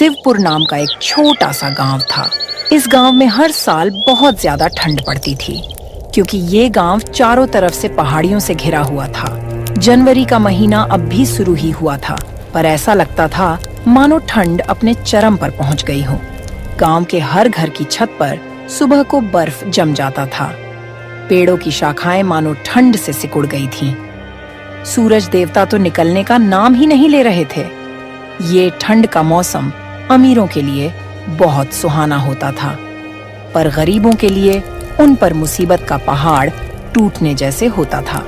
शिवपुर नाम का एक छोटा सा गांव था। इस गांव में हर साल बहुत ज्यादा ठंड पड़ती थी, क्योंकि ये गांव चारों तरफ से पहाड़ियों से घिरा हुआ था। जनवरी का महीना अब भी शुरू ही हुआ था, पर ऐसा लगता था मानो ठंड अपने चरम पर पहुंच गई हो। गांव के हर घर की छत पर सुबह को बर्फ जम जाता था। पेड़ों की शाखाएं मानो ठंड से सिकुड़ गई थीं। सूरज देवता तो निकलने का नाम ही नहीं ले रहे थे। ये ठंड का मौसम अमीरों के लिए बहुत सुहाना होता था, पर गरीबों के लिए उन पर मुसीबत का पहाड़ टूटने जैसे होता था।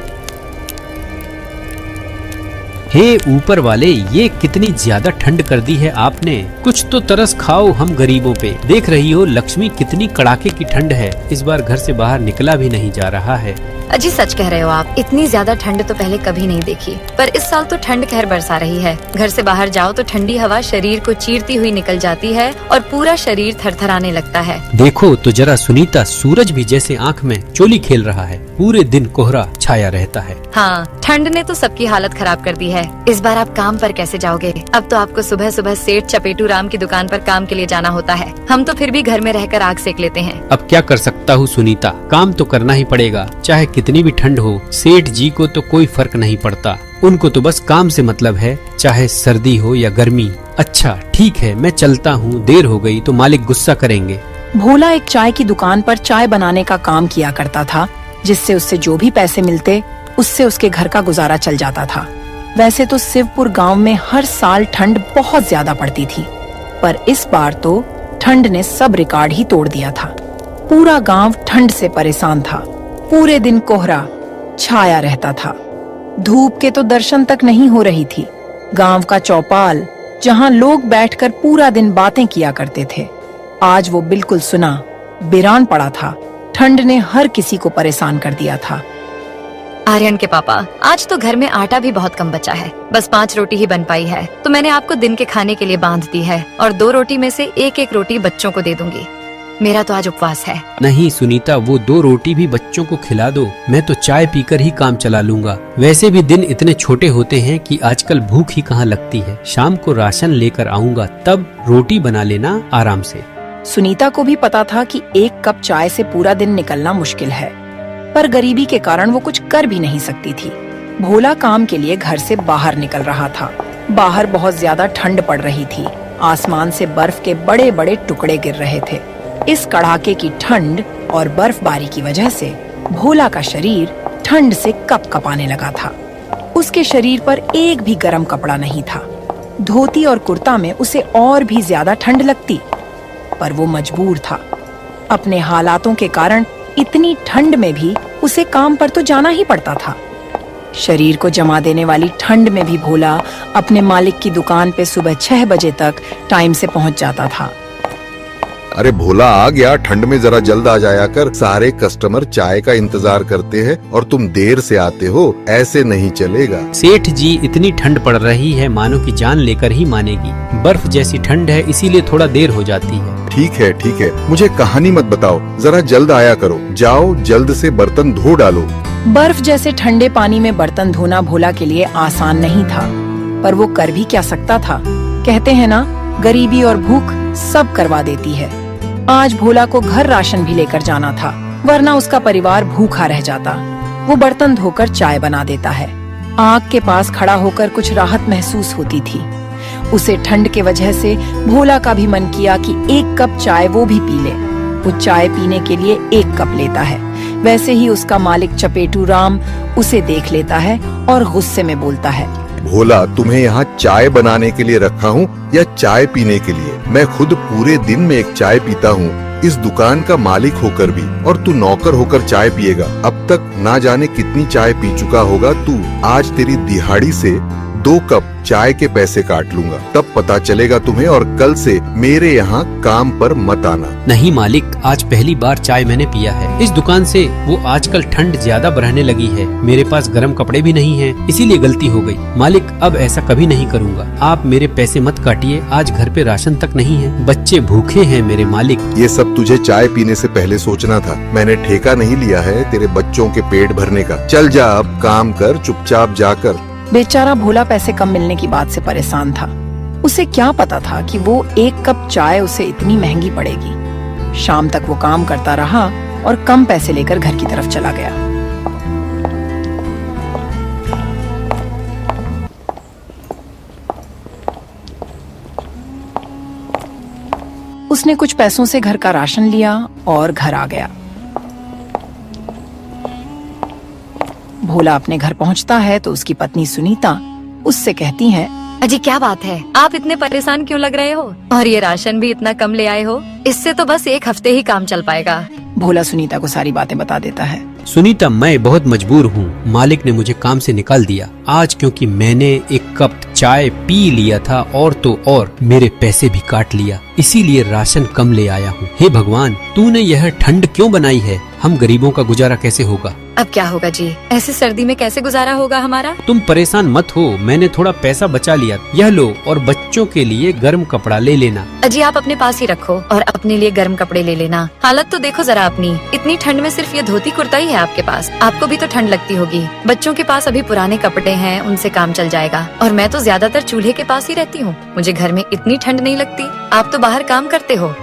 हे ऊपर वाले, ये कितनी ज्यादा ठंड कर दी है आपने। कुछ तो तरस खाओ हम गरीबों पे। देख रही हो लक्ष्मी, कितनी कड़ाके की ठंड है। इस बार घर से बाहर निकला भी नहीं जा रहा है। अजी सच कह रहे हो आप, इतनी ज्यादा ठंड तो पहले कभी नहीं देखी। पर इस साल तो ठंड कहर बरसा रही है। घर से बाहर जाओ तो ठंडी हवा शरीर को चीरती हुई निकल जाती है और पूरा शरीर थरथराने लगता है। देखो तो जरा सुनीता, सूरज भी जैसे आँख में चोली खेल रहा है। पूरे दिन कोहरा छाया रहता है। हाँ, ठंड ने तो सबकी हालत खराब कर दी है। इस बार आप काम पर कैसे जाओगे? अब तो आपको सुबह सुबह सेठ चपेटू राम की दुकान पर काम के लिए जाना होता है। हम तो फिर भी घर में रहकर आग सेक लेते हैं। अब क्या कर सकता हूँ सुनीता, काम तो करना ही पड़ेगा, चाहे कितनी भी ठंड हो। सेठ जी को तो कोई फर्क नहीं पड़ता, उनको तो बस काम से मतलब है, चाहे सर्दी हो या गर्मी। अच्छा ठीक है, मैं चलता हूँ, देर हो गई तो मालिक गुस्सा करेंगे। भोला एक चाय की दुकान पर चाय बनाने का काम किया करता था, जिससे उससे जो भी पैसे मिलते उससे उसके घर का गुजारा चल जाता था। वैसे तो शिवपुर गांव में हर साल ठंड बहुत ज्यादा पड़ती थी, पर इस बार तो ठंड ने सब रिकॉर्ड ही तोड़ दिया था। पूरा गांव ठंड से परेशान था। पूरे दिन कोहरा छाया रहता था। धूप के तो दर्शन तक नहीं हो रही थी। गांव का चौपाल, जहां लोग बैठकर पूरा दिन बातें किया करते थे, आज वो बिल्कुल सुना वीरान पड़ा था। ठंड ने हर किसी को परेशान कर दिया था। आर्यन के पापा, आज तो घर में आटा भी बहुत कम बचा है। बस 5 रोटी ही बन पाई है, तो मैंने आपको दिन के खाने के लिए बांध दी है और 2 रोटी में से एक रोटी बच्चों को दे दूंगी। मेरा तो आज उपवास है। नहीं सुनीता, वो 2 रोटी भी बच्चों को खिला दो। मैं तो चाय पीकर ही काम चला लूंगा। वैसे भी दिन इतने छोटे होते हैं कि आजकल भूख ही कहाँ लगती है। शाम को राशन लेकर आऊंगा, तब रोटी बना लेना आराम से। सुनीता को भी पता था कि 1 कप चाय से पूरा दिन निकलना मुश्किल है, पर गरीबी के कारण वो कुछ कर भी नहीं सकती थी। भोला काम के लिए घर से बाहर निकल रहा था। बाहर बहुत ज्यादा ठंड पड़ रही थी। आसमान से बर्फ के बड़े बड़े टुकड़े गिर रहे थे। इस कड़ाके की ठंड और बर्फबारी की वजह से भोला का शरीर ठंड से कपकपाने लगा था। उसके शरीर पर एक भी गर्म कपड़ा नहीं था। धोती और कुर्ता में उसे और भी ज्यादा ठंड लगती, पर वो मजबूर था। अपने हालातों के कारण इतनी ठंड में भी उसे काम पर तो जाना ही पड़ता था। शरीर को जमा देने वाली ठंड में भी भोला अपने मालिक की दुकान पे सुबह 6 बजे तक टाइम से पहुंच जाता था। अरे भोला आ गया, ठंड में जरा जल्द आ जाया कर। सारे कस्टमर चाय का इंतजार करते हैं और तुम देर से आते हो, ऐसे नहीं चलेगा। सेठ जी, इतनी ठंड पड़ रही है मानो कि जान लेकर ही मानेगी। बर्फ जैसी ठंड है, इसीलिए थोड़ा देर हो जाती है। ठीक है, मुझे कहानी मत बताओ, जरा जल्द आया करो। जाओ जल्द से बर्तन धो डालो। बर्फ जैसे ठंडे पानी में बर्तन धोना भोला के लिए आसान नहीं था, पर वो कर भी क्या सकता था। कहते हैं ना, गरीबी और भूख सब करवा देती है। आज भोला को घर राशन भी लेकर जाना था, वरना उसका परिवार भूखा रह जाता। वो बर्तन धोकर चाय बना देता है। आग के पास खड़ा होकर कुछ राहत महसूस होती थी। उसे ठंड के वजह से भोला का भी मन किया कि 1 कप चाय वो भी पी ले। वो चाय पीने के लिए 1 कप लेता है। वैसे ही उसका मालिक चपेटू राम उसे देख लेता है और गुस्से में बोलता है, भोला, तुम्हें यहाँ चाय बनाने के लिए रखा हूँ या चाय पीने के लिए? मैं खुद पूरे दिन में 1 चाय पीता हूँ, इस दुकान का मालिक होकर भी, और तू नौकर होकर चाय पिएगा। अब तक ना जाने कितनी चाय पी चुका होगा तू। आज तेरी दिहाड़ी से 2 कप चाय के पैसे काट लूंगा, तब पता चलेगा तुम्हें, और कल से मेरे यहाँ काम पर मत आना। नहीं मालिक, आज पहली बार चाय मैंने पिया है इस दुकान से। वो आजकल ठंड ज्यादा बढ़ने लगी है, मेरे पास गर्म कपड़े भी नहीं हैं, इसीलिए गलती हो गई। मालिक, अब ऐसा कभी नहीं करूँगा। आप मेरे पैसे मत काटिए, आज घर पे राशन तक नहीं है, बच्चे भूखे हैं मेरे मालिक। ये सब तुझे चाय पीने से पहले सोचना था। मैंने ठेका नहीं लिया है तेरे बच्चों के पेट भरने का। चल जा, अब काम कर, चुपचाप जाकर। बेचारा भोला पैसे कम मिलने की बात से परेशान था। उसे क्या पता था कि वो एक कप चाय उसे इतनी महंगी पड़ेगी। शाम तक वो काम करता रहा और कम पैसे लेकर घर की तरफ चला गया। उसने कुछ पैसों से घर का राशन लिया और घर आ गया। भोला अपने घर पहुंचता है तो उसकी पत्नी सुनीता उससे कहती है, अजी क्या बात है, आप इतने परेशान क्यों लग रहे हो? और ये राशन भी इतना कम ले आए हो? इससे तो बस एक हफ्ते ही काम चल पाएगा। भोला सुनीता को सारी बातें बता देता है। सुनीता, मैं बहुत मजबूर हूँ। मालिक ने मुझे काम से निकाल दिया आज, क्योंकि मैंने एक कप चाय पी लिया था और तो और मेरे पैसे भी काट लिया, इसीलिए राशन कम ले आया हूँ। हे भगवान, तूने यह ठंड क्यों बनाई है? हम गरीबों का गुजारा कैसे होगा? अब क्या होगा जी, ऐसे सर्दी में कैसे गुजारा होगा हमारा? तुम परेशान मत हो, मैंने थोड़ा पैसा बचा लिया, यह लो, और बच्चों के लिए गर्म कपड़ा ले लेना। अजी आप अपने पास ही रखो और अपने लिए गर्म कपड़े ले लेना। हालत तो देखो जरा अपनी, इतनी ठंड में सिर्फ ये धोती कुर्ता ही है आपके पास। आपको भी तो ठंड लगती होगी। बच्चों के पास अभी पुराने कपड़े हैं, उनसे काम चल जाएगा। और मैं तो ज्यादातर चूल्हे के पास ही रहती हूँ, मुझे घर में इतनी ठंड नहीं लगती। आप तो बाहर काम करते हो।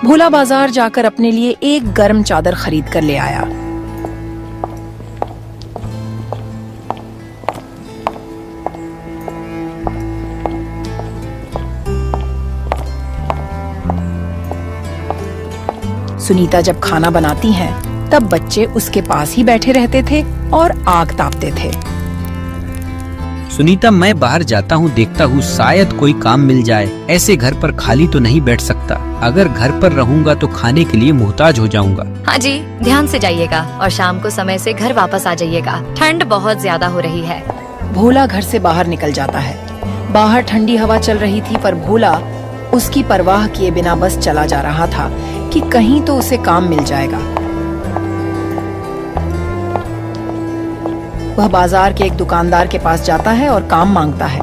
भोला बाजार जाकर अपने लिए एक गर्म चादर खरीद कर ले आया। सुनीता जब खाना बनाती है तब बच्चे उसके पास ही बैठे रहते थे और आग तापते थे। सुनीता, मैं बाहर जाता हूँ, देखता हूँ शायद कोई काम मिल जाए। ऐसे घर पर खाली तो नहीं बैठ सकता। अगर घर पर रहूँगा तो खाने के लिए मोहताज हो जाऊंगा। हाँ जी, ध्यान से जाइएगा और शाम को समय से घर वापस आ जाइएगा। ठंड बहुत ज्यादा हो रही है। भोला घर से बाहर निकल जाता है। बाहर ठंडी हवा चल रही थी, पर भोला उसकी परवाह किए बिना बस चला जा रहा था कि कहीं तो उसे काम मिल जाएगा। वह बाजार के एक दुकानदार के पास जाता है और काम मांगता है।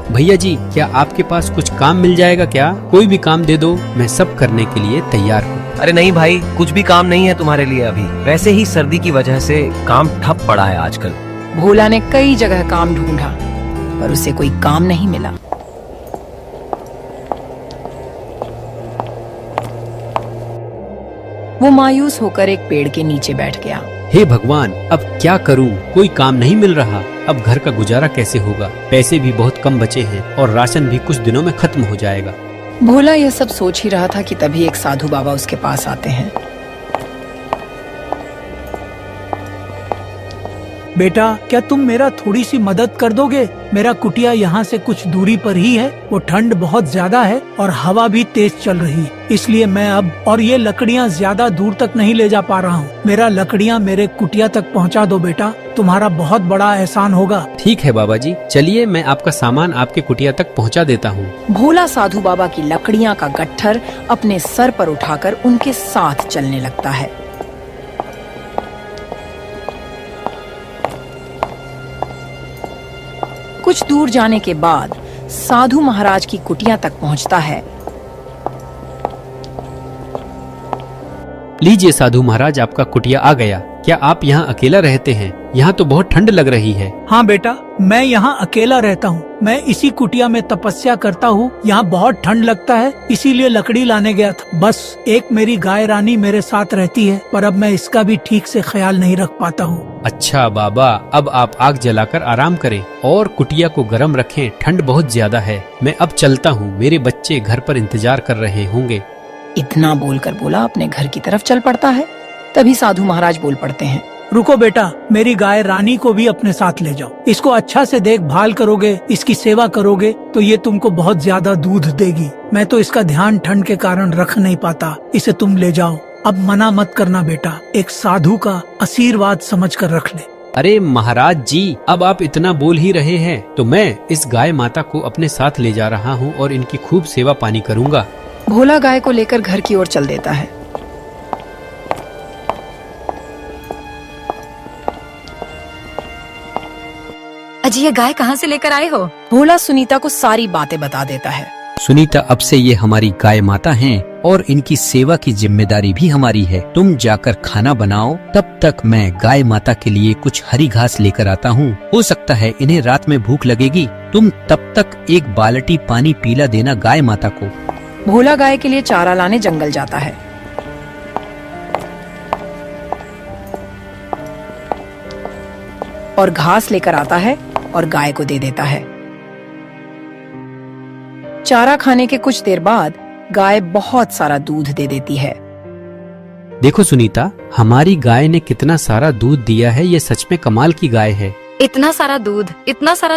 भैया जी, क्या आपके पास कुछ काम मिल जाएगा क्या? कोई भी काम दे दो, मैं सब करने के लिए तैयार हूँ। अरे नहीं भाई, कुछ भी काम नहीं है तुम्हारे लिए अभी। वैसे ही सर्दी की वजह से काम ठप पड़ा है आजकल। भोला ने कई जगह काम ढूंढा पर उसे कोई काम नहीं मिला। वो मायूस होकर एक पेड़ के नीचे बैठ गया। हे भगवान, अब क्या करूं? कोई काम नहीं मिल रहा। अब घर का गुजारा कैसे होगा? पैसे भी बहुत कम बचे हैं और राशन भी कुछ दिनों में खत्म हो जाएगा। भोला यह सब सोच ही रहा था कि तभी एक साधु बाबा उसके पास आते हैं। बेटा, क्या तुम मेरा थोड़ी सी मदद कर दोगे? मेरा कुटिया यहाँ से कुछ दूरी पर ही है। वो ठंड बहुत ज्यादा है और हवा भी तेज चल रही है, इसलिए मैं अब और ये लकड़ियाँ ज्यादा दूर तक नहीं ले जा पा रहा हूँ। मेरा लकड़ियाँ मेरे कुटिया तक पहुँचा दो बेटा, तुम्हारा बहुत बड़ा एहसान होगा। ठीक है बाबा जी, चलिए मैं आपका सामान आपके कुटिया तक पहुँचा देता हूँ। भोला साधु बाबा की लकड़ियाँ का गट्ठर अपने सर पर उठाकर उनके साथ चलने लगता है। कुछ दूर जाने के बाद साधु महाराज की कुटिया तक पहुंचता है। लीजिए साधु महाराज, आपका कुटिया आ गया। क्या आप यहाँ अकेला रहते हैं? यहाँ तो बहुत ठंड लग रही है। हाँ बेटा, मैं यहाँ अकेला रहता हूँ। मैं इसी कुटिया में तपस्या करता हूँ। यहाँ बहुत ठंड लगता है, इसीलिए लकड़ी लाने गया था। बस एक मेरी गाय रानी मेरे साथ रहती है, पर अब मैं इसका भी ठीक से ख्याल नहीं रख पाता हूँ। अच्छा बाबा, अब आप आग जलाकर आराम करें और कुटिया को गर्म रखें। ठंड बहुत ज्यादा है। मैं अब चलता हूँ, मेरे बच्चे घर पर इंतजार कर रहे होंगे। इतना बोलकर भोला अपने घर की तरफ चल पड़ता है। तभी साधु महाराज बोल पड़ते हैं, रुको बेटा, मेरी गाय रानी को भी अपने साथ ले जाओ। इसको अच्छा से देखभाल करोगे, इसकी सेवा करोगे तो ये तुमको बहुत ज्यादा दूध देगी। मैं तो इसका ध्यान ठंड के कारण रख नहीं पाता, इसे तुम ले जाओ। अब मना मत करना बेटा, एक साधु का आशीर्वाद समझकर रख ले। अरे महाराज जी, अब आप इतना बोल ही रहे हैं तो मैं इस गाय माता को अपने साथ ले जा रहा हूँ और इनकी खूब सेवा पानी करूँगा। भोला गाय को लेकर घर की ओर चल देता है। अजी ये गाय कहाँ से लेकर आए हो? भोला सुनीता को सारी बातें बता देता है। सुनीता, अब से ये हमारी गाय माता हैं और इनकी सेवा की जिम्मेदारी भी हमारी है। तुम जाकर खाना बनाओ, तब तक मैं गाय माता के लिए कुछ हरी घास लेकर आता हूँ। हो सकता है इन्हें रात में भूख लगेगी। तुम तब तक एक बाल्टी पानी पीला देना गाय माता को। भोला गाय के लिए चारा लाने जंगल जाता है। और घास लेकर आता है और गाय को दे देता है। चारा खाने के कुछ देर बाद गाय बहुत सारा दूध दे देती है। देखो सुनीता, हमारी गाय ने कितना सारा दूध दिया है। ये सच में कमाल की गाय है। इतना सारा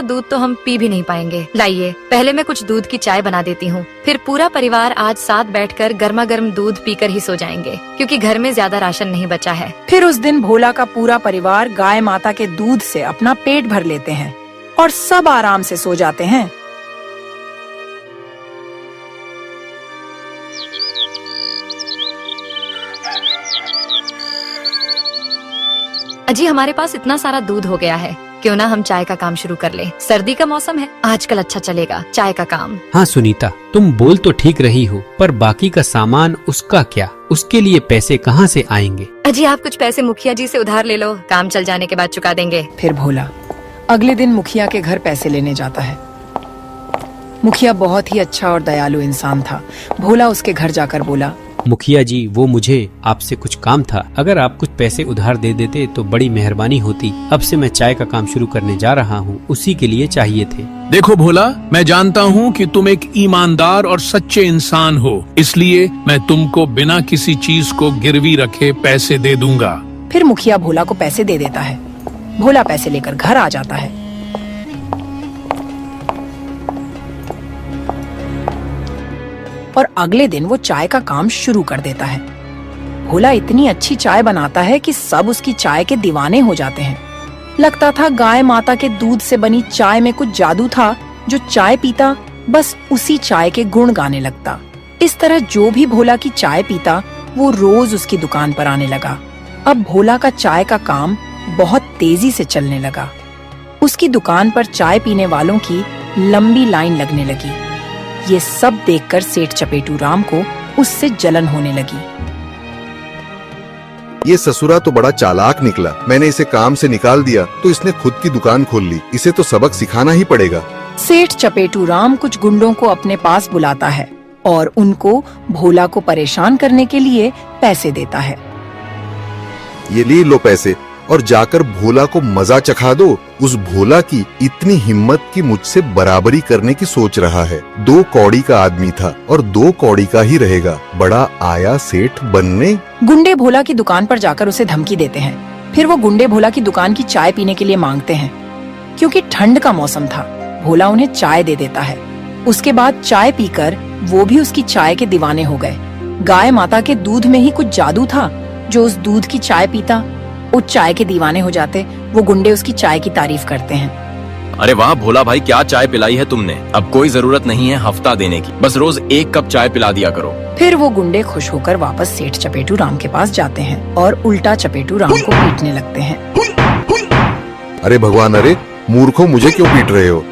दूध तो हम पी भी नहीं पाएंगे। लाइए, पहले मैं कुछ दूध की चाय बना देती हूँ, फिर पूरा परिवार आज साथ बैठकर गर्मा गर्म दूध पीकर ही सो जाएंगे, क्योंकि घर में ज्यादा राशन नहीं बचा है। फिर उस दिन भोला का पूरा परिवार गाय माता के दूध से अपना पेट भर लेते हैं और सब आराम से सो जाते हैं। अजी, हमारे पास इतना सारा दूध हो गया है, क्यों ना हम चाय का काम शुरू कर लें। सर्दी का मौसम है, आजकल अच्छा चलेगा चाय का काम। हाँ सुनीता, तुम बोल तो ठीक रही हो, पर बाकी का सामान उसका क्या? उसके लिए पैसे कहाँ से आएंगे? अजी, आप कुछ पैसे मुखिया जी से उधार ले लो, काम चल जाने के बाद चुका देंगे। फिर भोला अगले दिन मुखिया के घर पैसे लेने जाता है। मुखिया बहुत ही अच्छा और दयालु इंसान था। भोला उसके घर जाकर बोला, मुखिया जी, वो मुझे आपसे कुछ काम था। अगर आप कुछ पैसे उधार दे देते तो बड़ी मेहरबानी होती। अब से मैं चाय का काम शुरू करने जा रहा हूँ, उसी के लिए चाहिए थे। देखो भोला, मैं जानता हूँ कि तुम एक ईमानदार और सच्चे इंसान हो, इसलिए मैं तुमको बिना किसी चीज को गिरवी रखे पैसे दे दूंगा। फिर मुखिया भोला को पैसे दे देता है। भोला पैसे लेकर घर आ जाता है। और अगले दिन वो चाय का काम शुरू कर देता है। भोला इतनी अच्छी चाय बनाता है कि सब उसकी चाय के दीवाने हो जाते हैं। लगता था गाय माता के दूध से बनी चाय में कुछ जादू था। जो चाय पीता बस उसी चाय के गुण गाने लगता। इस तरह जो भी भोला की चाय पीता वो रोज उसकी दुकान पर आने लगा। अब भोला का चाय का काम बहुत तेजी से चलने लगा। उसकी दुकान पर चाय पीने वालों की लंबी लाइन लगने लगी। ये सब देखकर सेठ चपेटू राम को उससे जलन होने लगी। ये ससुरा तो बड़ा चालाक निकला। मैंने इसे काम से निकाल दिया तो इसने खुद की दुकान खोल ली। इसे तो सबक सिखाना ही पड़ेगा। सेठ चपेटू राम कुछ गुंडों को अपने पास बुलाता है और उनको भोला को परेशान करने के लिए पैसे देता है। ये ले लो पैसे और जाकर भोला को मजा चखा दो। उस भोला की इतनी हिम्मत कि मुझसे बराबरी करने की सोच रहा है। 2 कौड़ी का आदमी था और 2 कौड़ी का ही रहेगा। बड़ा आया सेठ बनने। गुंडे भोला की दुकान पर जाकर उसे धमकी देते हैं। फिर वो गुंडे भोला की दुकान की चाय पीने के लिए मांगते हैं। क्योंकि ठंड का मौसम था, भोला उन्हें चाय दे देता है। उसके बाद चाय पीकर वो भी उसकी चाय के दीवाने हो गए। गाय माता के दूध में ही कुछ जादू था। जो उस दूध की चाय पीता वो चाय के दीवाने हो जाते। वो गुंडे उसकी चाय की तारीफ करते हैं। अरे वाह भोला भाई, क्या चाय पिलाई है तुमने। अब कोई जरूरत नहीं है हफ्ता देने की, बस रोज 1 कप चाय पिला दिया करो। फिर वो गुंडे खुश होकर वापस सेठ चपेटू राम के पास जाते हैं और उल्टा चपेटू राम को पीटने लगते हैं। अरे भगवान, अरे मूर्खों, मुझे क्यों पीट रहे हो?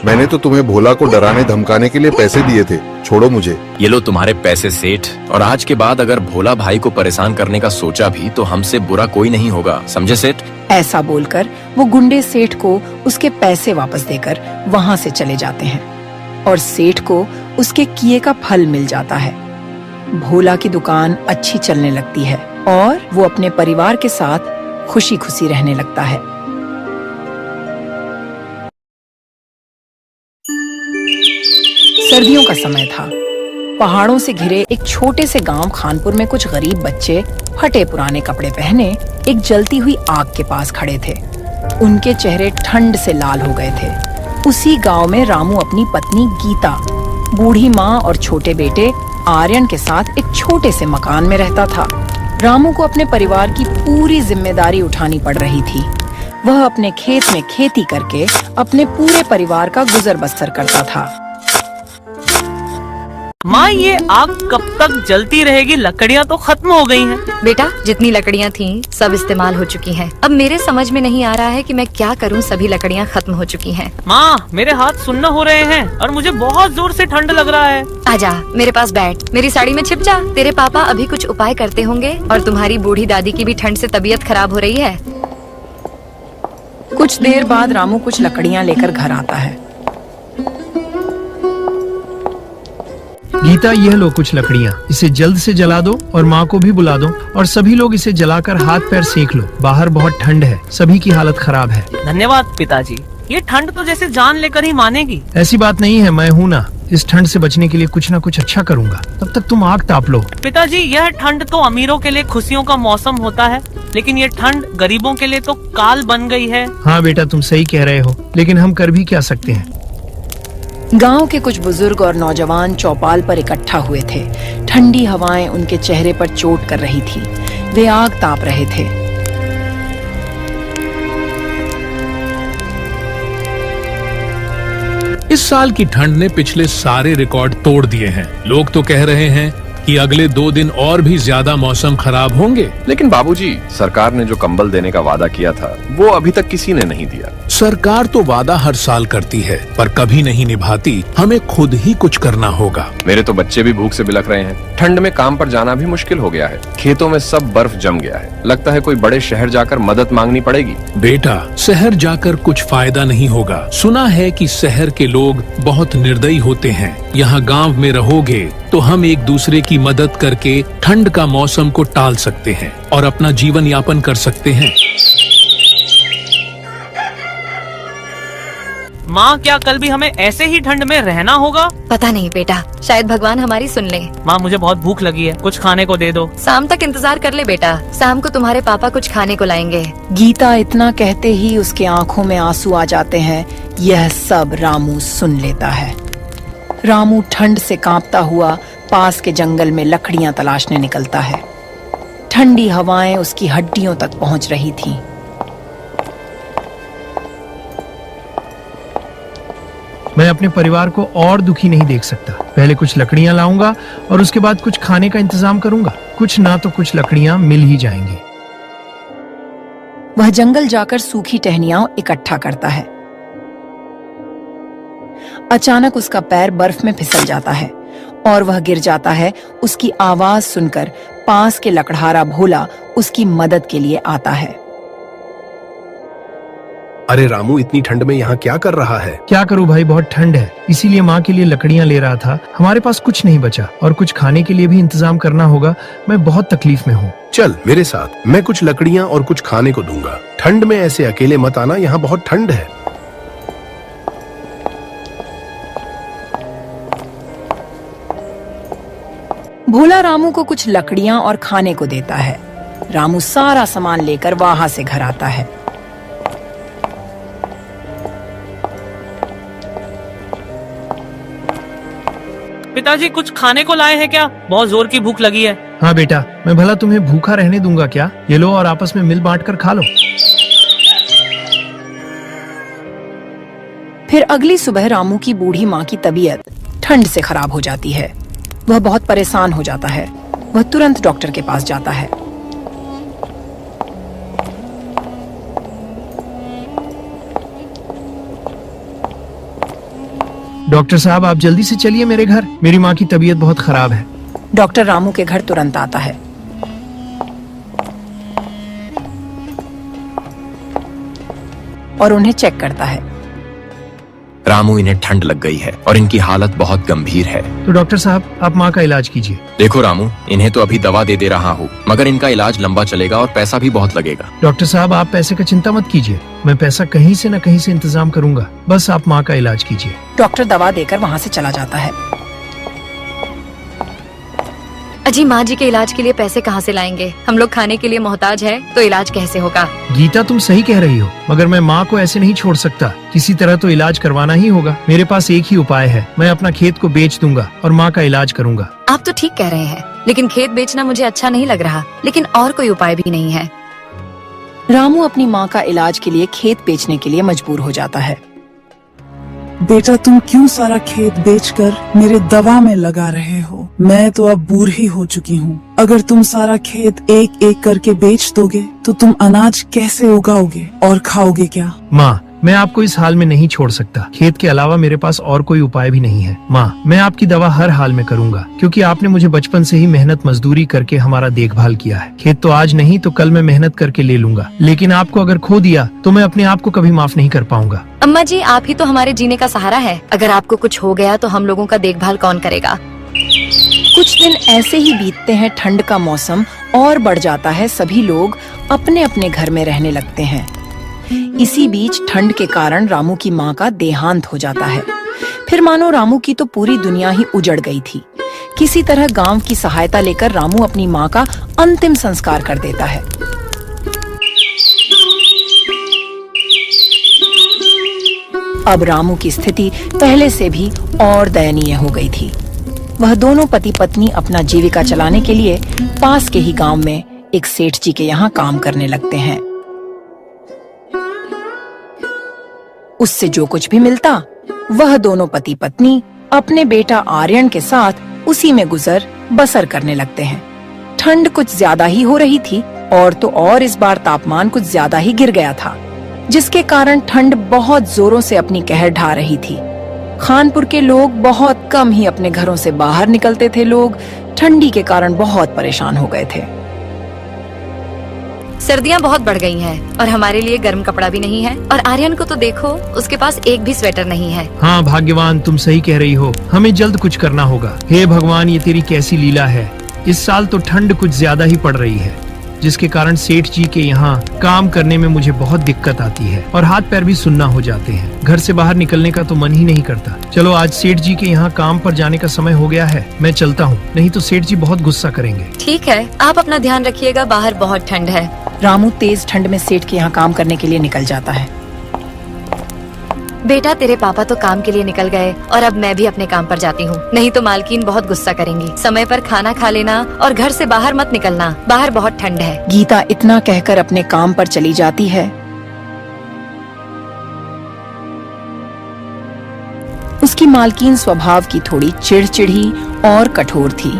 मैंने तो तुम्हें भोला को डराने धमकाने के लिए पैसे दिए थे। छोड़ो मुझे। ये लो तुम्हारे पैसे सेठ, और आज के बाद अगर भोला भाई को परेशान करने का सोचा भी तो हमसे बुरा कोई नहीं होगा, समझे सेठ? ऐसा बोलकर वो गुंडे सेठ को उसके पैसे वापस देकर वहाँ से चले जाते हैं और सेठ को उसके किए का फल मिल जाता है। भोला की दुकान अच्छी चलने लगती है और वो अपने परिवार के साथ खुशी खुशी रहने लगता है। सर्दियों का समय था। पहाड़ों से घिरे एक छोटे से गांव खानपुर में कुछ गरीब बच्चे फटे पुराने कपड़े पहने एक जलती हुई आग के पास खड़े थे। उनके चेहरे ठंड से लाल हो गए थे। उसी गांव में रामू अपनी पत्नी गीता, बूढ़ी माँ और छोटे बेटे आर्यन के साथ एक छोटे से मकान में रहता था। रामू को अपने परिवार की पूरी जिम्मेदारी उठानी पड़ रही थी। वह अपने खेत में खेती करके अपने पूरे परिवार का गुजर बसर करता था। माँ ये आग कब तक जलती रहेगी? लकड़ियाँ तो खत्म हो गई हैं। बेटा, जितनी लकड़ियाँ थीं सब इस्तेमाल हो चुकी हैं। अब मेरे समझ में नहीं आ रहा है कि मैं क्या करूँ, सभी लकड़ियाँ खत्म हो चुकी हैं। माँ मेरे हाथ सुन्न हो रहे हैं और मुझे बहुत जोर से ठंड लग रहा है। आजा मेरे पास बैठ, मेरी साड़ी में छिप जा। तेरे पापा अभी कुछ उपाय करते होंगे और तुम्हारी बूढ़ी दादी की भी ठंड से तबीयत खराब हो रही है। कुछ देर बाद रामू कुछ लकड़ियाँ लेकर घर आता है। गीता, यह लो कुछ लकड़ियाँ, इसे जल्द से जला दो और माँ को भी बुला दो और सभी लोग इसे जलाकर हाथ पैर सेक लो। बाहर बहुत ठंड है, सभी की हालत खराब है। धन्यवाद पिताजी, ये ठंड तो जैसे जान लेकर ही मानेगी। ऐसी बात नहीं है, मैं हूँ ना। इस ठंड से बचने के लिए कुछ न कुछ अच्छा करूँगा। तब तक तुम आग ताप लो। पिताजी यह ठंड तो अमीरों के लिए खुशियों का मौसम होता है, लेकिन ये ठंड गरीबों के लिए तो काल बन गई है। हाँ बेटा, तुम सही कह रहे हो, लेकिन हम कर भी क्या सकते हैं। गांव के कुछ बुजुर्ग और नौजवान चौपाल पर इकट्ठा हुए थे। ठंडी हवाएं उनके चेहरे पर चोट कर रही थी। वे आग ताप रहे थे। इस साल की ठंड ने पिछले सारे रिकॉर्ड तोड़ दिए हैं। लोग तो कह रहे हैं कि अगले 2 दिन और भी ज्यादा मौसम खराब होंगे। लेकिन बाबूजी, सरकार ने जो कंबल देने का वादा किया था वो अभी तक किसी ने नहीं दिया। सरकार तो वादा हर साल करती है पर कभी नहीं निभाती। हमें खुद ही कुछ करना होगा। मेरे तो बच्चे भी भूख से बिलख रहे हैं। ठंड में काम पर जाना भी मुश्किल हो गया है। खेतों में सब बर्फ जम गया है। लगता है कोई बड़े शहर जाकर मदद मांगनी पड़ेगी। बेटा, शहर जाकर कुछ फायदा नहीं होगा। सुना है कि शहर के लोग बहुत निर्दयी होते हैं। यहाँ गांव में रहोगे तो हम एक दूसरे की मदद करके ठंड का मौसम को टाल सकते हैं और अपना जीवन यापन कर सकते हैं। माँ क्या कल भी हमें ऐसे ही ठंड में रहना होगा? पता नहीं बेटा, शायद भगवान हमारी सुन ले। माँ मुझे बहुत भूख लगी है, कुछ खाने को दे दो। शाम तक इंतजार कर ले बेटा, शाम को तुम्हारे पापा कुछ खाने को लाएंगे। गीता इतना कहते ही उसके आंखों में आंसू आ जाते हैं। यह सब रामू सुन लेता है। रामू ठंड से कांपता हुआ पास के जंगल में लकड़ियां तलाशने निकलता है। ठंडी हवाएं उसकी हड्डियों तक पहुंच रही थीं। मैं अपने परिवार को और दुखी नहीं देख सकता। पहले कुछ लकड़ियाँ लाऊंगा और उसके बाद कुछ खाने का इंतजाम करूंगा। कुछ ना तो कुछ लकड़ियाँ मिल ही जाएंगी। वह जंगल जाकर सूखी टहनियां इकट्ठा करता है। अचानक उसका पैर बर्फ में फिसल जाता है और वह गिर जाता है। उसकी आवाज सुनकर पास के लकड़हारा भोला उसकी मदद के लिए आता है। अरे रामू, इतनी ठंड में यहाँ क्या कर रहा है? क्या करूँ भाई, बहुत ठंड है, इसीलिए माँ के लिए लकड़ियाँ ले रहा था। हमारे पास कुछ नहीं बचा और कुछ खाने के लिए भी इंतजाम करना होगा। मैं बहुत तकलीफ में हूँ। चल मेरे साथ, मैं कुछ लकड़ियाँ और कुछ खाने को दूंगा। ठंड में ऐसे अकेले मत आना, यहाँ बहुत ठंड है। भोला रामू को कुछ लकड़ियां और खाने को देता है। रामू सारा सामान लेकर वहां से घर आता है। पिताजी कुछ खाने को लाए हैं क्या? बहुत जोर की भूख लगी है। हाँ बेटा, मैं भला तुम्हें भूखा रहने दूंगा क्या? ये लो और आपस में मिल बांट कर खा लो। फिर अगली सुबह रामू की बूढ़ी माँ की तबीयत ठंड से खराब हो जाती है। वह बहुत परेशान हो जाता है। वह तुरंत डॉक्टर के पास जाता है। डॉक्टर साहब, आप जल्दी से चलिए मेरे घर। मेरी माँ की तबीयत बहुत खराब है। डॉक्टर रामू के घर तुरंत आता है और उन्हें चेक करता है। रामू, इन्हें ठंड लग गई है और इनकी हालत बहुत गंभीर है। तो डॉक्टर साहब, आप माँ का इलाज कीजिए। देखो रामू, इन्हें तो अभी दवा दे रहा हूँ, मगर इनका इलाज लंबा चलेगा और पैसा भी बहुत लगेगा। डॉक्टर साहब, आप पैसे का चिंता मत कीजिए। मैं पैसा कहीं से न कहीं से इंतजाम करूंगा। बस आप माँ का इलाज कीजिए। डॉक्टर दवा देकर वहाँ से चला जाता है। अजी, माँ जी के इलाज के लिए पैसे कहाँ से लाएंगे? हम लोग खाने के लिए मोहताज है, तो इलाज कैसे होगा? गीता, तुम सही कह रही हो, मगर मैं माँ को ऐसे नहीं छोड़ सकता। किसी तरह तो इलाज करवाना ही होगा। मेरे पास एक ही उपाय है, मैं अपना खेत को बेच दूंगा और माँ का इलाज करूंगा। आप तो ठीक कह रहे हैं, लेकिन खेत बेचना मुझे अच्छा नहीं लग रहा। लेकिन और कोई उपाय भी नहीं है। रामू अपनी माँ का इलाज के लिए खेत बेचने के लिए मजबूर हो जाता है। बेटा तुम क्यों सारा खेत बेचकर मेरे दवा में लगा रहे हो? मैं तो अब बूढ़ी हो चुकी हूँ। अगर तुम सारा खेत एक एक करके बेच दोगे तो तुम अनाज कैसे उगाओगे और खाओगे क्या? माँ, मैं आपको इस हाल में नहीं छोड़ सकता। खेत के अलावा मेरे पास और कोई उपाय भी नहीं है। माँ, मैं आपकी दवा हर हाल में करूँगा, क्योंकि आपने मुझे बचपन से ही मेहनत मजदूरी करके हमारा देखभाल किया है। खेत तो आज नहीं तो कल मैं मेहनत करके ले लूंगा, लेकिन आपको अगर खो दिया तो मैं अपने आप को कभी माफ नहीं कर पाऊंगा। अम्मा जी, आप ही तो हमारे जीने का सहारा है। अगर आपको कुछ हो गया तो हम लोगों का देखभाल कौन करेगा? कुछ दिन ऐसे ही बीतते हैं। ठंड का मौसम और बढ़ जाता है। सभी लोग अपने अपने घर में रहने लगते हैं। इसी बीच ठंड के कारण रामू की माँ का देहांत हो जाता है। फिर मानो रामू की तो पूरी दुनिया ही उजड़ गई थी। किसी तरह गांव की सहायता लेकर रामू अपनी माँ का अंतिम संस्कार कर देता है। अब रामू की स्थिति पहले से भी और दयनीय हो गई थी। वह दोनों पति पत्नी अपना जीविका चलाने के लिए पास के ही गांव में एक सेठ जी के यहाँ काम करने लगते हैं। उससे जो कुछ भी मिलता वह दोनों पति पत्नी अपने बेटा आर्यन के साथ उसी में गुजर बसर करने लगते हैं। ठंड कुछ ज्यादा ही हो रही थी और तो और इस बार तापमान कुछ ज्यादा ही गिर गया था, जिसके कारण ठंड बहुत जोरों से अपनी कहर ढा रही थी। खानपुर के लोग बहुत कम ही अपने घरों से बाहर निकलते थे। लोग ठंडी के कारण बहुत परेशान हो गए थे। सर्दियाँ बहुत बढ़ गई हैं और हमारे लिए गर्म कपड़ा भी नहीं है। और आर्यन को तो देखो, उसके पास एक भी स्वेटर नहीं है। हाँ भाग्यवान, तुम सही कह रही हो। हमें जल्द कुछ करना होगा। हे भगवान, ये तेरी कैसी लीला है। इस साल तो ठंड कुछ ज्यादा ही पड़ रही है, जिसके कारण सेठ जी के यहाँ काम करने में मुझे बहुत दिक्कत आती है और हाथ पैर भी सुन्ना हो जाते हैं। घर से बाहर निकलने का तो मन ही नहीं करता। चलो, आज सेठ जी के यहाँ काम पर जाने का समय हो गया है। मैं चलता हूँ, नहीं तो सेठ जी बहुत गुस्सा करेंगे। ठीक है, आप अपना ध्यान रखिएगा। बाहर बहुत ठंड है। रामू तेज ठंड में सेठ के यहाँ काम करने के लिए निकल जाता है। बेटा, तेरे पापा तो काम के लिए निकल गए और अब मैं भी अपने काम पर जाती हूँ, नहीं तो मालकिन बहुत गुस्सा करेंगी। समय पर खाना खा लेना और घर से बाहर मत निकलना। बाहर बहुत ठंड है। गीता इतना कहकर अपने काम पर चली जाती है। उसकी मालकिन स्वभाव की थोड़ी चिड़चिड़ी और कठोर थी।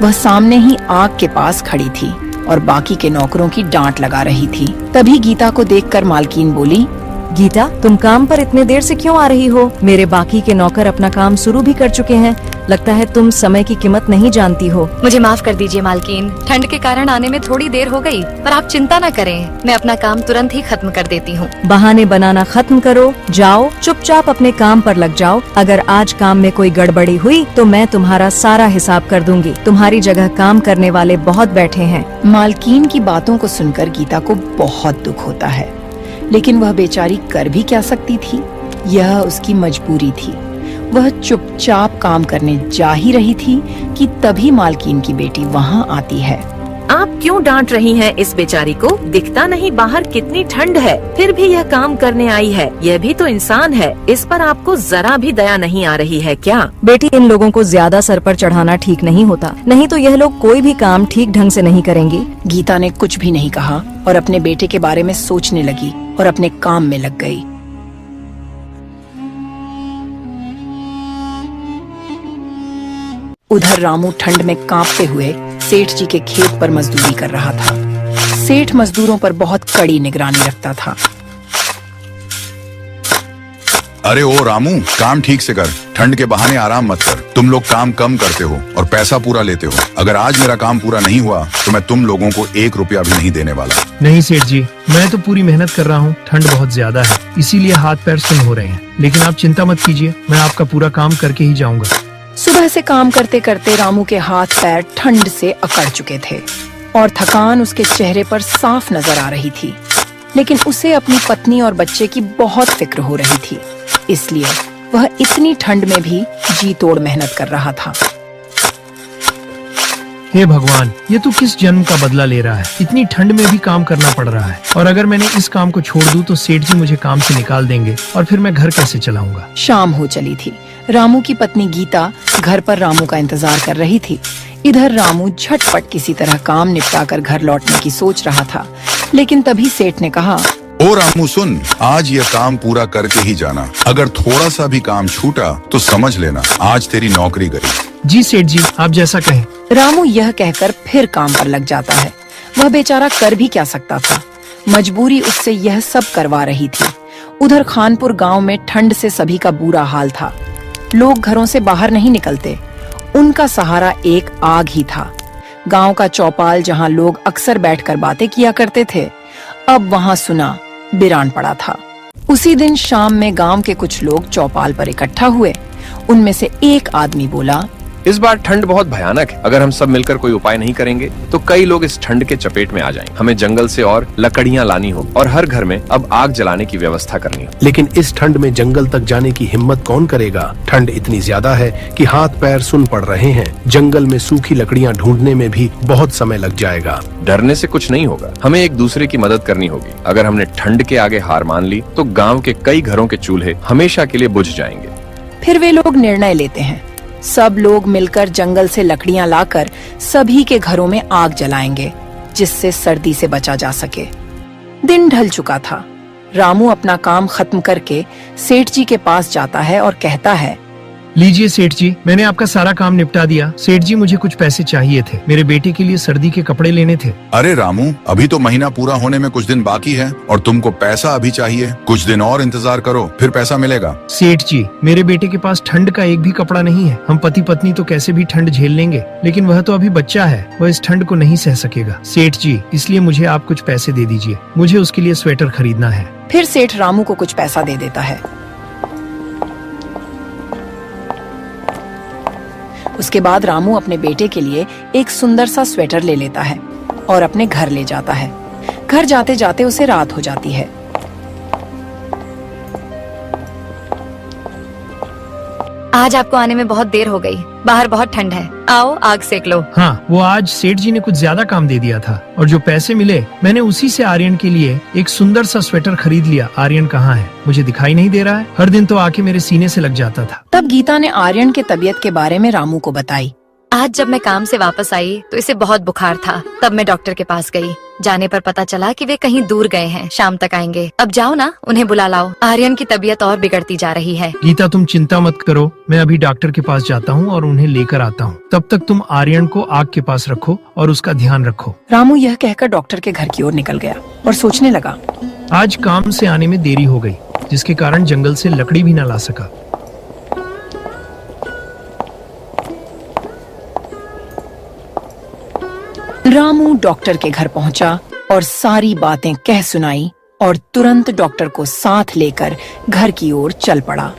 वह सामने ही आग के पास खड़ी थी और बाकी के नौकरों की डांट लगा रही थी। तभी गीता को देखकर मालकिन बोली, गीता, तुम काम पर इतने देर से क्यों आ रही हो? मेरे बाकी के नौकर अपना काम शुरू भी कर चुके हैं। लगता है तुम समय की कीमत नहीं जानती हो। मुझे माफ कर दीजिए मालकिन, ठंड के कारण आने में थोड़ी देर हो गई, पर आप चिंता न करें, मैं अपना काम तुरंत ही खत्म कर देती हूँ। बहाने बनाना खत्म करो, जाओ चुपचाप अपने काम पर लग जाओ। अगर आज काम में कोई गड़बड़ी हुई तो मैं तुम्हारा सारा हिसाब कर दूंगी। तुम्हारी जगह काम करने वाले बहुत बैठे हैं। मालकिन की बातों को सुनकर गीता को बहुत दुख होता है, लेकिन वह बेचारी कर भी क्या सकती थी। यह उसकी मजबूरी थी। वह चुपचाप काम करने जा ही रही थी कि तभी मालकिन की बेटी वहाँ आती है। आप क्यों डांट रही हैं इस बेचारी को? दिखता नहीं बाहर कितनी ठंड है, फिर भी यह काम करने आई है। यह भी तो इंसान है, इस पर आपको जरा भी दया नहीं आ रही है क्या? बेटी, इन लोगों को ज्यादा सर पर चढ़ाना ठीक नहीं होता, नहीं तो यह लोग कोई भी काम ठीक ढंग से नहीं करेंगे। गीता ने कुछ भी नहीं कहा और अपने बेटे के बारे में सोचने लगी और अपने काम में लग गई। उधर रामू ठंड में कांपते हुए सेठ जी के खेत पर मजदूरी कर रहा था। सेठ मजदूरों पर बहुत कड़ी निगरानी रखता था। अरे ओ रामू, काम ठीक से कर, ठंड के बहाने आराम मत कर। तुम लोग काम कम करते हो और पैसा पूरा लेते हो। अगर आज मेरा काम पूरा नहीं हुआ तो मैं तुम लोगों को 1 रुपया भी नहीं देने वाला। नहीं सेठ जी, मैं तो पूरी मेहनत कर रहा हूँ। ठंड बहुत ज्यादा है, इसीलिए हाथ पैर सुन्न हो रहे हैं। लेकिन आप चिंता मत कीजिए, मैं आपका पूरा काम करके ही जाऊंगा। सुबह से काम करते करते रामू के हाथ पैर ठंड से अकड़ चुके थे और थकान उसके चेहरे पर साफ नजर आ रही थी। लेकिन उसे अपनी पत्नी और बच्चे की बहुत फिक्र हो रही थी, इसलिए वह इतनी ठंड में भी जी तोड़ मेहनत कर रहा था। हे भगवान, ये तू किस जन्म का बदला ले रहा है? इतनी ठंड में भी काम करना पड़ रहा है, और अगर मैंने इस काम को छोड़ दूं तो सेठ जी मुझे काम से निकाल देंगे और फिर मैं घर कैसे चलाऊंगा? शाम हो चली थी। रामू की पत्नी गीता घर पर रामू का इंतजार कर रही थी। इधर रामू झटपट किसी तरह काम निपटाकर घर लौटने की सोच रहा था, लेकिन तभी सेठ ने कहा, ओ रामू सुन, आज ये काम पूरा करके ही जाना। अगर थोड़ा सा भी काम छूटा तो समझ लेना आज तेरी नौकरी गई। जी सेठ जी, आप जैसा कहें। रामू यह कहकर फिर काम पर लग जाता है। वह बेचारा कर भी क्या सकता था, मजबूरी उससे यह सब करवा रही थी। उधर खानपुर गांव में ठंड से सभी का बुरा हाल था। लोग घरों से बाहर नहीं निकलते। उनका सहारा एक आग ही था। गांव का चौपाल जहां लोग अक्सर बैठकर बातें किया करते थे, अब वहां सुना बिरान पड़ा था। उसी दिन शाम में गांव के कुछ लोग चौपाल पर इकट्ठा हुए। उनमें से एक आदमी बोला, इस बार ठंड बहुत भयानक है। अगर हम सब मिलकर कोई उपाय नहीं करेंगे तो कई लोग इस ठंड के चपेट में आ जाएंगे। हमें जंगल से और लकड़ियां लानी हो और हर घर में अब आग जलाने की व्यवस्था करनी हो। लेकिन इस ठंड में जंगल तक जाने की हिम्मत कौन करेगा? ठंड इतनी ज्यादा है कि हाथ पैर सुन पड़ रहे हैं। जंगल में सूखी लकड़ियां ढूंढने में भी बहुत समय लग जाएगा। डरने से कुछ नहीं होगा, हमें एक दूसरे की मदद करनी होगी। अगर हमने ठंड के आगे हार मान ली तो गाँव के कई घरों के चूल्हे हमेशा के लिए बुझ जाएंगे। फिर वे लोग निर्णय लेते हैं। सब लोग मिलकर जंगल से लकड़ियां लाकर सभी के घरों में आग जलाएंगे, जिससे सर्दी से बचा जा सके। दिन ढल चुका था। रामू अपना काम खत्म करके सेठ जी के पास जाता है और कहता है, लीजिए सेठ जी, मैंने आपका सारा काम निपटा दिया। सेठ जी, मुझे कुछ पैसे चाहिए थे, मेरे बेटे के लिए सर्दी के कपड़े लेने थे। अरे रामू, अभी तो महीना पूरा होने में कुछ दिन बाकी है और तुमको पैसा अभी चाहिए। कुछ दिन और इंतजार करो, फिर पैसा मिलेगा। सेठ जी, मेरे बेटे के पास ठंड का एक भी कपड़ा नहीं है। हम पति पत्नी तो कैसे भी ठंड झेल लेंगे, लेकिन वह तो अभी बच्चा है, वह इस ठंड को नहीं सह सकेगा। सेठ जी, इसलिए मुझे आप कुछ पैसे दे दीजिए, मुझे उसके लिए स्वेटर खरीदना है। फिर सेठ रामू को कुछ पैसा दे देता है। उसके बाद रामू अपने बेटे के लिए एक सुंदर सा स्वेटर ले लेता है और अपने घर ले जाता है। घर जाते जाते उसे रात हो जाती है। आज आपको आने में बहुत देर हो गई, बाहर बहुत ठंड है। आओ आग सेक लो। हाँ, वो आज सेठ जी ने कुछ ज्यादा काम दे दिया था और जो पैसे मिले मैंने उसी से आर्यन के लिए एक सुंदर सा स्वेटर खरीद लिया। आर्यन कहाँ है? मुझे दिखाई नहीं दे रहा है। हर दिन तो आके मेरे सीने से लग जाता था। तब गीता ने आर्यन के तबीयत के बारे में रामू को बताई। आज जब मैं काम से वापस आई तो इसे बहुत बुखार था। तब मैं डॉक्टर के पास गई। जाने पर पता चला कि वे कहीं दूर गए हैं, शाम तक आएंगे। अब जाओ ना, उन्हें बुला लाओ। आर्यन की तबीयत और बिगड़ती जा रही है। गीता, तुम चिंता मत करो, मैं अभी डॉक्टर के पास जाता हूँ और उन्हें लेकर आता हूँ। तब तक तुम आर्यन को आग के पास रखो और उसका ध्यान रखो। रामू यह कहकर डॉक्टर के घर की ओर निकल गया और सोचने लगा, आज काम से आने में देरी हो गई, जिसके कारण जंगल से लकड़ी भी न ला सका। रामू डॉक्टर के घर पहुंचा और सारी बातें कह सुनाई और तुरंत डॉक्टर को साथ लेकर घर की ओर चल पड़ा।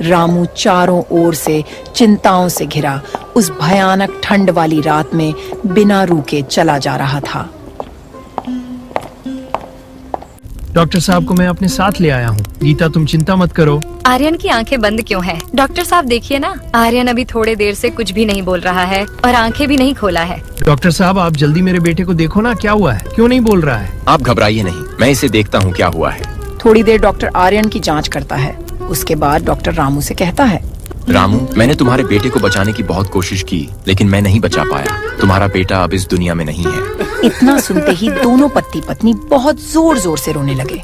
रामू चारों ओर से चिंताओं से घिरा उस भयानक ठंड वाली रात में बिना रुके चला जा रहा था। डॉक्टर साहब को मैं अपने साथ ले आया हूँ। गीता, तुम चिंता मत करो। आर्यन की आंखें बंद क्यों हैं? डॉक्टर साहब देखिए ना, आर्यन अभी थोड़े देर से कुछ भी नहीं बोल रहा है और आंखें भी नहीं खोला है। डॉक्टर साहब, आप जल्दी मेरे बेटे को देखो ना, क्या हुआ है, क्यों नहीं बोल रहा है? आप घबराइए नहीं, मैं इसे देखता हूँ क्या हुआ है। थोड़ी देर डॉक्टर आर्यन की जांच करता है। उसके बाद डॉक्टर रामू से कहता है, रामू, मैंने तुम्हारे बेटे को बचाने की बहुत कोशिश की, लेकिन मैं नहीं बचा पाया। तुम्हारा बेटा अब इस दुनिया में नहीं है। इतना सुनते ही दोनों पति पत्नी बहुत जोर जोर से रोने लगे।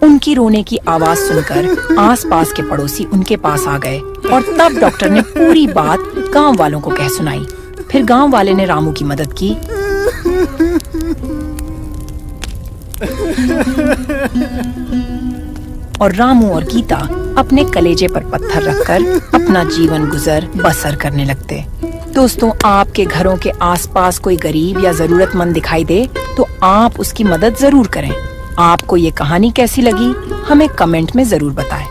उनकी रोने की आवाज सुनकर आसपास के पड़ोसी उनके पास आ गए और तब डॉक्टर ने पूरी बात गांव वालों को कह सुनाई। फिर गांव वाले ने रामू की मदद की। और रामू और गीता अपने कलेजे पर पत्थर रखकर अपना जीवन गुजर बसर करने लगते। दोस्तों, आपके घरों के आसपास कोई गरीब या जरूरतमंद दिखाई दे तो आप उसकी मदद जरूर करें। आपको ये कहानी कैसी लगी हमें कमेंट में जरूर बताएं।